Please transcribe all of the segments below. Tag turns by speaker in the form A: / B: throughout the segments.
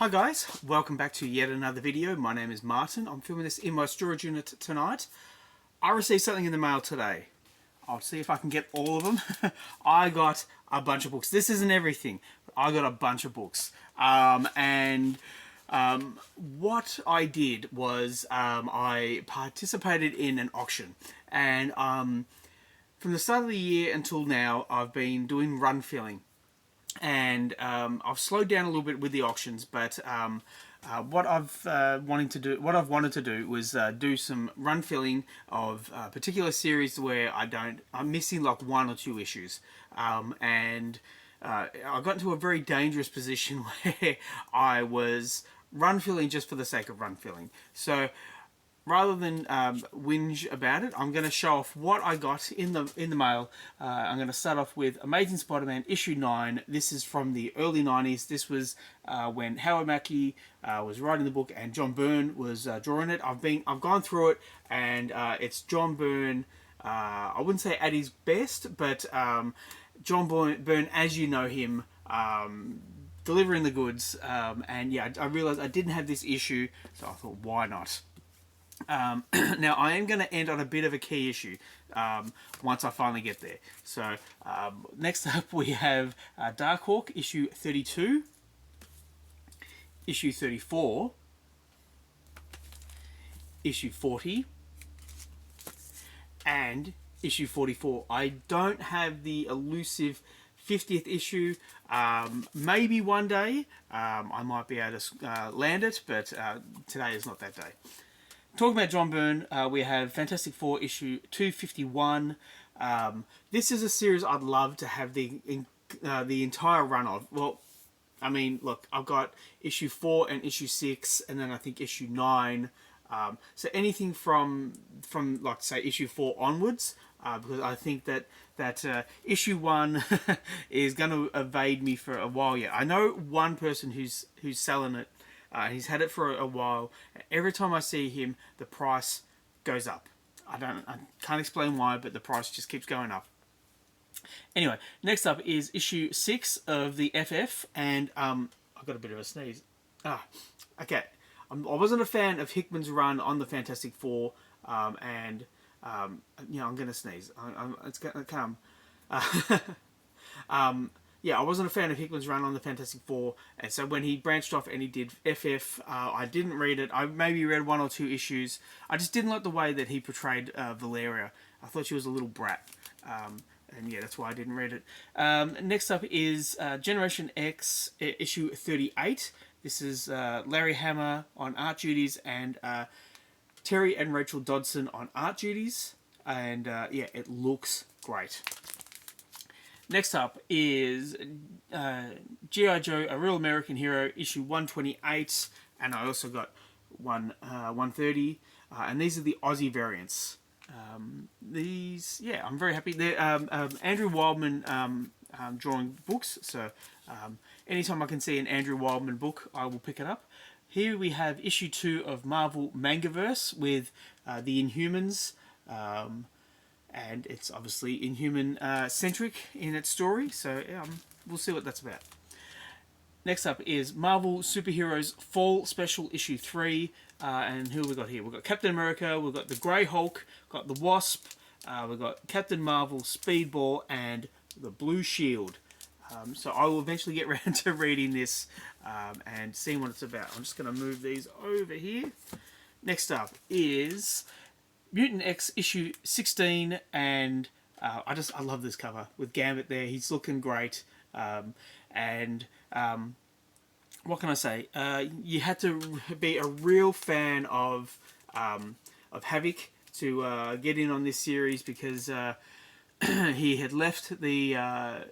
A: Hi guys, welcome back to yet another video. My name is Martin. I'm filming this in my storage unit tonight. I received something in the mail today. I'll see if I can get all of them. I got a bunch of books. This isn't everything, but I got a bunch of books. What I did was I participated in an auction, and from the start of the year until now, I've been doing run filling. And I've slowed down a little bit with the auctions, but what I've wanted to do was do some run filling of particular series where I'm missing like one or two issues, and I got into a very dangerous position where I was run filling just for the sake of run filling. So rather than whinge about it, I'm going to show off what I got in the mail. I'm going to start off with Amazing Spider-Man issue 9. This is from the early 90s. This was when Howard Mackie was writing the book and John Byrne was drawing it. I've gone through it, and it's John Byrne. I wouldn't say at his best, but John Byrne as you know him. Delivering the goods, and yeah, I realized I didn't have this issue, so I thought, why not? Now, I am going to end on a bit of a key issue once I finally get there. So, next up we have Dark Hawk, issue 32, issue 34, issue 40, and issue 44. I don't have the elusive 50th issue. Maybe one day I might be able to land it, but today is not that day. Talking about John Byrne, we have Fantastic Four issue 251. This is a series I'd love to have the entire run of. Well, I mean, look, I've got issue 4 and issue 6, and then I think issue 9. So anything from like say issue 4 onwards, because I think that issue 1 is going to evade me for a while yet. I know one person who's selling it. He's had it for a while. Every time I see him, the price goes up. I can't explain why, but the price just keeps going up. Anyway, next up is issue 6 of the FF, and I've got a bit of a sneeze. Okay. I wasn't a fan of Hickman's run on the Fantastic Four, and you know, I'm gonna sneeze. It's gonna come. Yeah, I wasn't a fan of Hickman's run on the Fantastic Four, and so when he branched off and he did FF, I didn't read it. I maybe read 1 or 2 issues. I just didn't like the way that he portrayed Valeria. I thought she was a little brat, and yeah, that's why I didn't read it. Next up is Generation X, issue 38. This is Larry Hama on art duties, and Terry and Rachel Dodson on art duties, and yeah, it looks great. Next up is G.I. Joe, A Real American Hero, issue 128, and I also got 130, and these are the Aussie variants. These, yeah, I'm very happy. They're Andrew Wildman drawing books, so anytime I can see an Andrew Wildman book, I will pick it up. Here we have issue 2 of Marvel Mangaverse with the Inhumans, and it's obviously Inhuman-centric in its story, so we'll see what that's about. Next up is Marvel Superheroes Fall Special issue 3, and who we got here? We've got Captain America, we've got the Grey Hulk, got the Wasp, we've got Captain Marvel, Speedball, and the Blue Shield. So I will eventually get around to reading this and seeing what it's about. I'm just going to move these over here. Next up is Mutant X issue 16, and I love this cover with Gambit there. He's looking great, and what can I say? You had to be a real fan of Havoc to get in on this series, because he had left the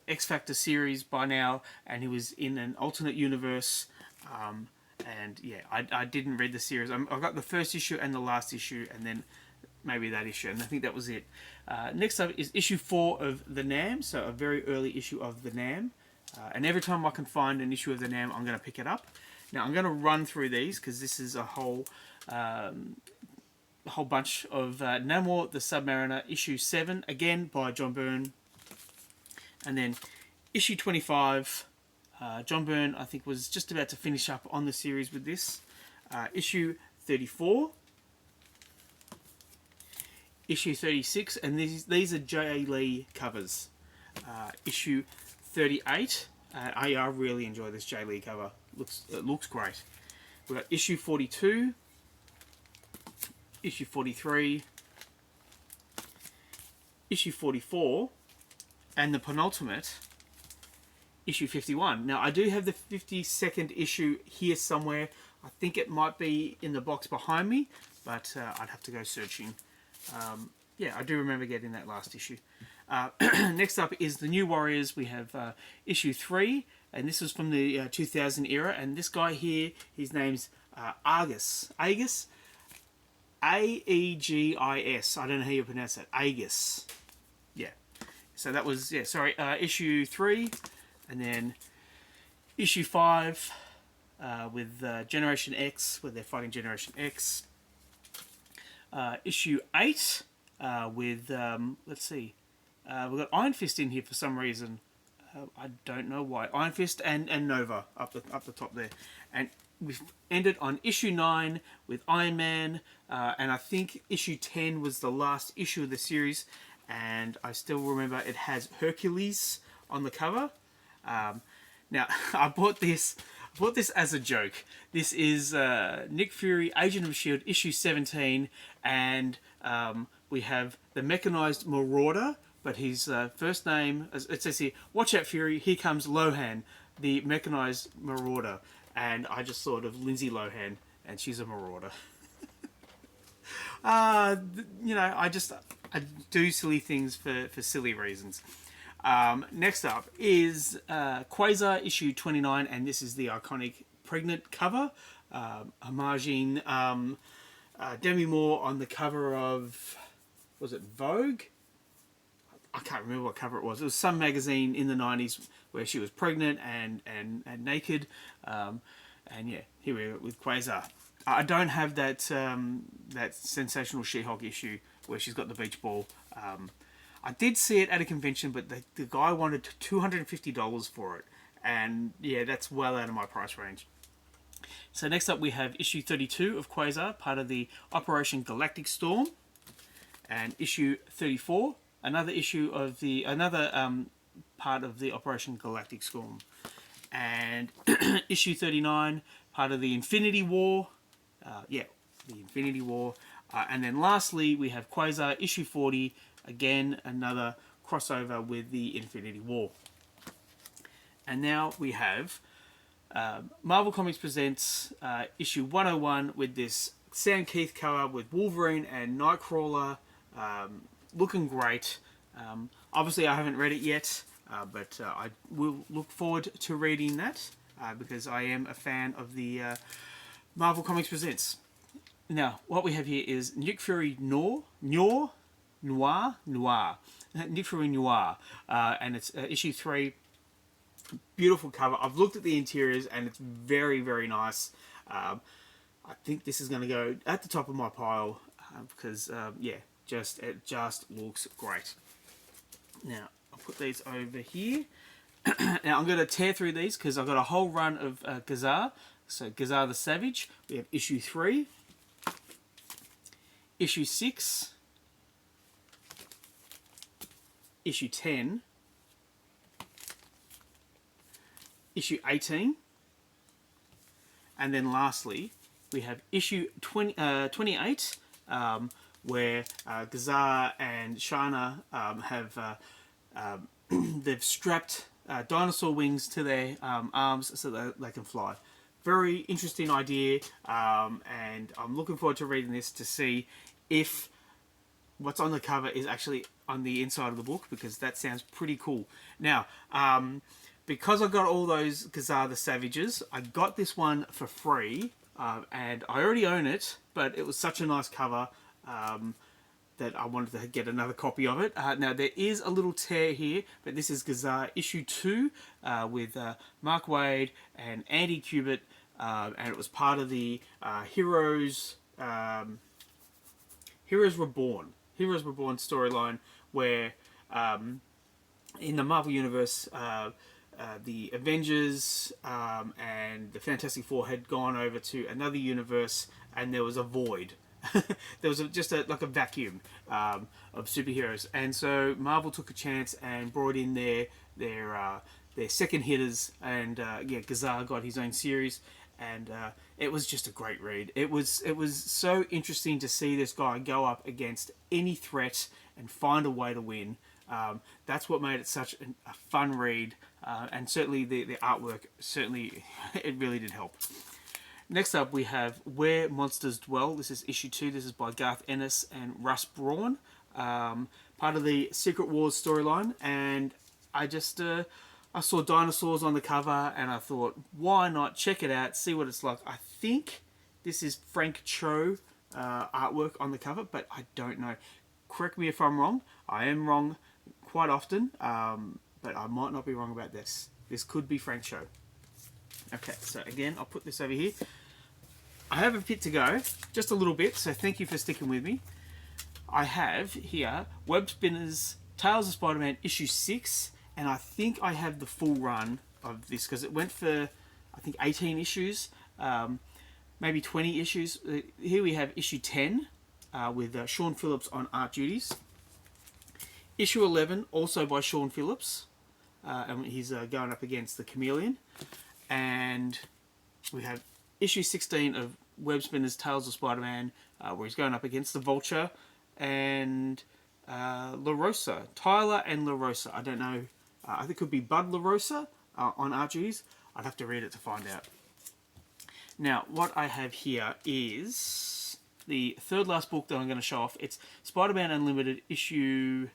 A: X Factor series by now, and he was in an alternate universe. And yeah, I didn't read the series. I got the first issue and the last issue, and then maybe that issue, and I think that was it. Next up is issue 4 of the NAM, so a very early issue of the NAM. And every time I can find an issue of the NAM, I'm going to pick it up. Now, I'm going to run through these, because this is a whole bunch of Namor the Submariner, issue 7, again by John Byrne. And then issue 25 John Byrne, I think, was just about to finish up on the series with this. Issue 34, issue 36, and these are J. Lee covers. Issue 38. I really enjoy this J. Lee cover. It looks great. We've got issue 42, issue 43, issue 44, and the penultimate, issue 51. Now, I do have the 52nd issue here somewhere. I think it might be in the box behind me, but I'd have to go searching. Yeah, I do remember getting that last issue. Next up is the New Warriors. We have issue 3, and this was from the 2000 era. And this guy here, his name's Aegis. Aegis? A-E-G-I-S. I don't know how you pronounce that. Aegis. Yeah. So that was, issue 3. And then issue 5 with Generation X, where they're fighting Generation X. Issue 8 with, let's see, we've got Iron Fist in here for some reason. I don't know why. Iron Fist and Nova up the top there. And we've ended on issue 9 with Iron Man. And I think issue 10 was the last issue of the series. And I still remember it has Hercules on the cover. Now, I bought this as a joke. This is Nick Fury, Agent of S.H.I.E.L.D., issue 17, and we have the mechanized Marauder, but his first name, it says here, watch out Fury, here comes Lohan, the mechanized Marauder. And I just thought of Lindsay Lohan, and she's a Marauder. You know, I do silly things for silly reasons. Next up is Quasar issue 29, and this is the iconic pregnant cover, homaging Demi Moore on the cover of, was it Vogue? I can't remember what cover it was. It was some magazine in the 90s where she was pregnant and naked. And yeah, here we are with Quasar. I don't have that sensational She-Hulk issue where she's got the beach ball. I did see it at a convention, but the guy wanted $250 for it. And yeah, that's well out of my price range. So next up we have issue 32 of Quasar, part of the Operation Galactic Storm. And issue 34, another issue of part of the Operation Galactic Storm. And issue 39, part of the Infinity War. The Infinity War. And then lastly, we have Quasar issue 40, again, another crossover with the Infinity War. And now we have Marvel Comics presents issue 101 with this Sam Keith cover with Wolverine and Nightcrawler, looking great. Obviously, I haven't read it yet, but I will look forward to reading that because I am a fan of the Marvel Comics presents. Now, what we have here is Nick Fury Noir. Nick Fury Noir, and it's issue 3. Beautiful cover. I've looked at the interiors and it's very, very nice. I think this is going to go at the top of my pile because it just looks great. Now I'll put these over here. Now I'm going to tear through these because I've got a whole run of Gazar. So Gazar the Savage. We have issue 3, issue 6, issue 10, issue 18, and then lastly we have issue 28, where Gazar and Shana have they've strapped dinosaur wings to their arms so that they can fly. Very interesting idea, and I'm looking forward to reading this to see if what's on the cover is actually on the inside of the book, because that sounds pretty cool. Now, because I got all those Gazar the Savages, I got this one for free, and I already own it, but it was such a nice cover that I wanted to get another copy of it. Now, there is a little tear here, but this is Gazar issue 2 with Mark Waid and Andy Kubert, and it was part of the Heroes Reborn storyline, where in the Marvel Universe, the Avengers and the Fantastic Four had gone over to another universe, and there was a void. There was just like a vacuum of superheroes, and so Marvel took a chance and brought in their second hitters, and Gazar got his own series, and it was just a great read. It was so interesting to see this guy go up against any threat and find a way to win. That's what made it such a fun read, and certainly the artwork, certainly it really did help. Next up, we have Where Monsters Dwell. This is issue 2. This is by Garth Ennis and Russ Braun, part of the Secret Wars storyline. And I just I saw dinosaurs on the cover, and I thought, why not check it out, see what it's like. I think this is Frank Cho artwork on the cover, but I don't know. Correct me if I'm wrong. I am wrong quite often, but I might not be wrong about this. This could be Frank Cho. Okay, so again, I'll put this over here. I have a bit to go, just a little bit, so thank you for sticking with me. I have here Web Spinners Tales of Spider-Man issue 6, and I think I have the full run of this because it went for, I think, 18 issues, maybe 20 issues. Here we have issue 10 with Sean Phillips on art duties. Issue 11, also by Sean Phillips, and he's going up against the Chameleon. And we have issue 16 of Web Spinners Tales of Spider-Man, where he's going up against the Vulture and La Rosa. Tyler and La Rosa. I don't know. I think it could be Bud La Rosa on art duties. I'd have to read it to find out. Now, what I have here is the third last book that I'm going to show off. It's Spider-Man Unlimited issue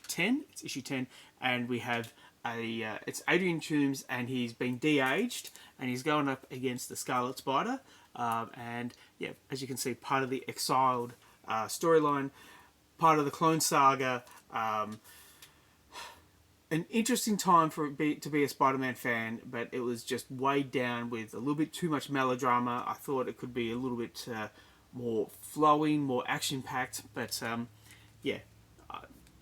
A: 10. It's issue 10, and we have it's Adrian Toomes, and he's been de-aged, and he's going up against the Scarlet Spider, and yeah, as you can see, part of the Exiled storyline, part of the Clone Saga. An interesting time to be a Spider-Man fan, but it was just weighed down with a little bit too much melodrama. I thought it could be a little bit more flowing, more action-packed, but yeah.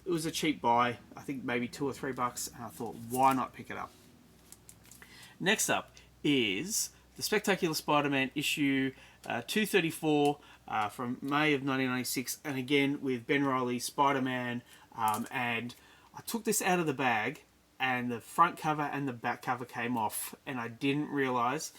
A: It was a cheap buy, I think maybe $2 or $3, and I thought, why not pick it up? Next up is the Spectacular Spider-Man issue 234 from May of 1996, and again with Ben Reilly, Spider-Man, and I took this out of the bag, and the front cover and the back cover came off, and I didn't realise.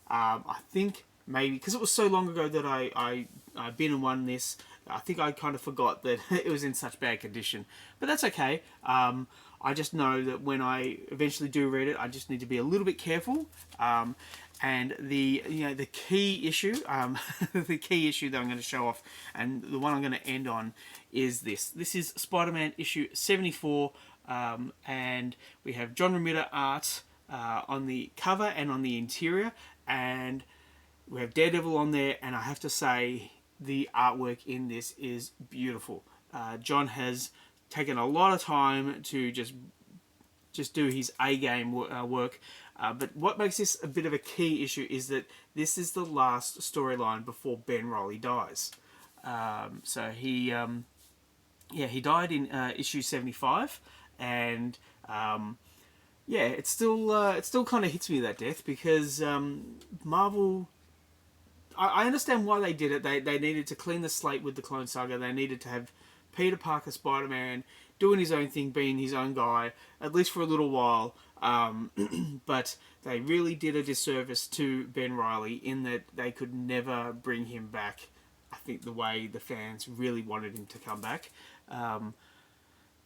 A: I think maybe, because it was so long ago that I been and won this, I think I kind of forgot that it was in such bad condition. But that's okay. I just know that when I eventually do read it, I just need to be a little bit careful. And the key issue, the key issue that I'm going to show off, and the one I'm going to end on, is this. This is Spider-Man issue 74, and we have John Romita art on the cover and on the interior, and we have Daredevil on there, and I have to say, the artwork in this is beautiful. John has taken a lot of time to just do his A-game work. But what makes this a bit of a key issue is that this is the last storyline before Ben Reilly dies. So he died in issue 75, and yeah, it still kind of hits me, that death, because Marvel. I understand why they did it. They needed to clean the slate with the Clone Saga. They needed to have Peter Parker Spider-Man doing his own thing, being his own guy, at least for a little while. But they really did a disservice to Ben Reilly in that they could never bring him back, I think, the way the fans really wanted him to come back.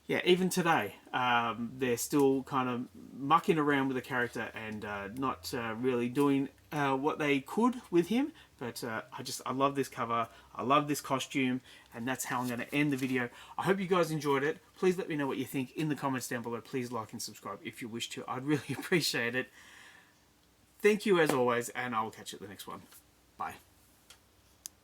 A: Yeah, even today, they're still kind of mucking around with the character and not really doing what they could with him. But I love this cover, I love this costume, and that's how I'm going to end the video. I hope you guys enjoyed it. Please let me know what you think in the comments down below. Please like and subscribe if you wish to. I'd really appreciate it. Thank you as always, and I will catch you at the next one. Bye.